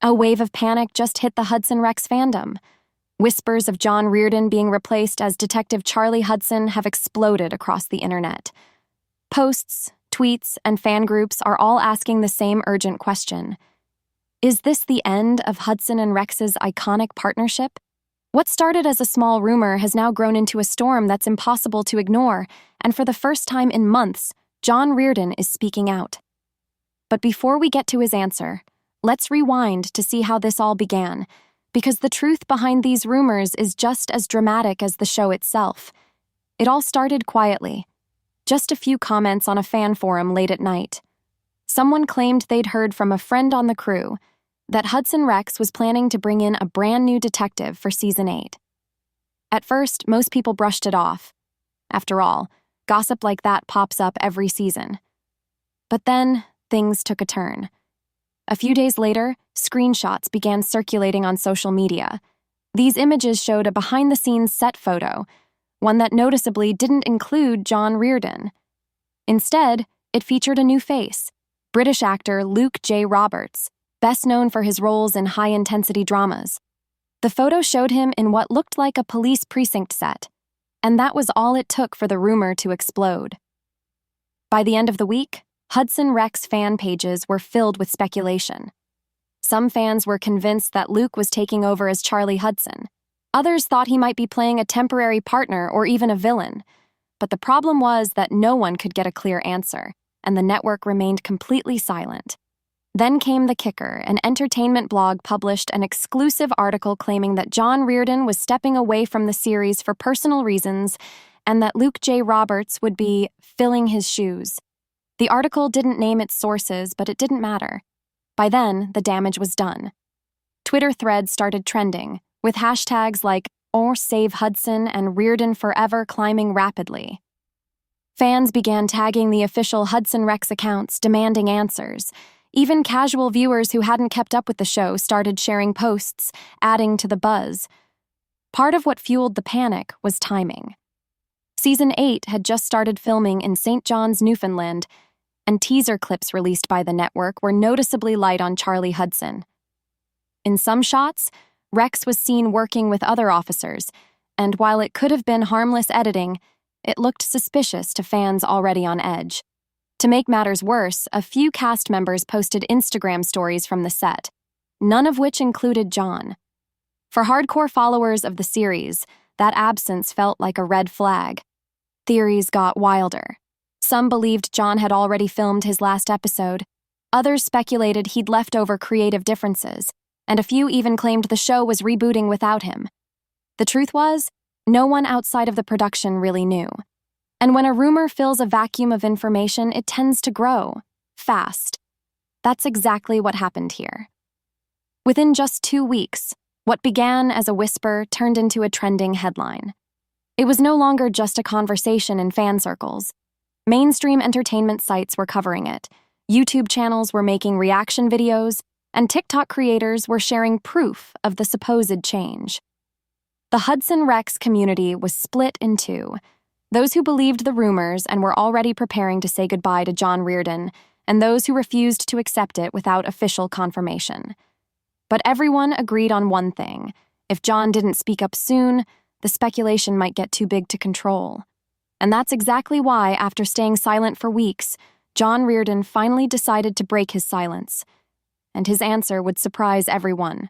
A wave of panic just hit the Hudson Rex fandom. Whispers of John Reardon being replaced as Detective Charlie Hudson have exploded across the internet. Posts, tweets, and fan groups are all asking the same urgent question. Is this the end of Hudson and Rex's iconic partnership? What started as a small rumor has now grown into a storm that's impossible to ignore, and for the first time in months, John Reardon is speaking out. But before we get to his answer, let's rewind to see how this all began, because the truth behind these rumors is just as dramatic as the show itself. It all started quietly. Just a few comments on a fan forum late at night. Someone claimed they'd heard from a friend on the crew that Hudson Rex was planning to bring in a brand new detective for Season 8. At first, most people brushed it off. After all, gossip like that pops up every season. But then, things took a turn. A few days later, screenshots began circulating on social media. These images showed a behind-the-scenes set photo, one that noticeably didn't include John Reardon. Instead, it featured a new face, British actor Luke J. Roberts, best known for his roles in high-intensity dramas. The photo showed him in what looked like a police precinct set, and that was all it took for the rumor to explode. By the end of the week, Hudson Rex fan pages were filled with speculation. Some fans were convinced that Luke was taking over as Charlie Hudson. Others thought he might be playing a temporary partner or even a villain. But the problem was that no one could get a clear answer, and the network remained completely silent. Then came the kicker. An entertainment blog published an exclusive article claiming that John Reardon was stepping away from the series for personal reasons and that Luke J. Roberts would be filling his shoes. The article didn't name its sources, but it didn't matter. By then, the damage was done. Twitter threads started trending, with hashtags like #SaveHudson and Reardon Forever climbing rapidly. Fans began tagging the official Hudson Rex accounts, demanding answers. Even casual viewers who hadn't kept up with the show started sharing posts, adding to the buzz. Part of what fueled the panic was timing. Season 8 had just started filming in St. John's, Newfoundland, and teaser clips released by the network were noticeably light on Charlie Hudson. In some shots, Rex was seen working with other officers, and while it could have been harmless editing, it looked suspicious to fans already on edge. To make matters worse, a few cast members posted Instagram stories from the set, none of which included John. For hardcore followers of the series, that absence felt like a red flag. Theories got wilder. Some believed John had already filmed his last episode. Others speculated he'd left over creative differences, and a few even claimed the show was rebooting without him. The truth was, no one outside of the production really knew. And when a rumor fills a vacuum of information, it tends to grow, fast. That's exactly what happened here. Within just 2 weeks, what began as a whisper turned into a trending headline. It was no longer just a conversation in fan circles. Mainstream entertainment sites were covering it, YouTube channels were making reaction videos, and TikTok creators were sharing proof of the supposed change. The Hudson Rex community was split in two. Those who believed the rumors and were already preparing to say goodbye to John Reardon, and those who refused to accept it without official confirmation. But everyone agreed on one thing. If John didn't speak up soon, the speculation might get too big to control. And that's exactly why, after staying silent for weeks, John Reardon finally decided to break his silence. And his answer would surprise everyone.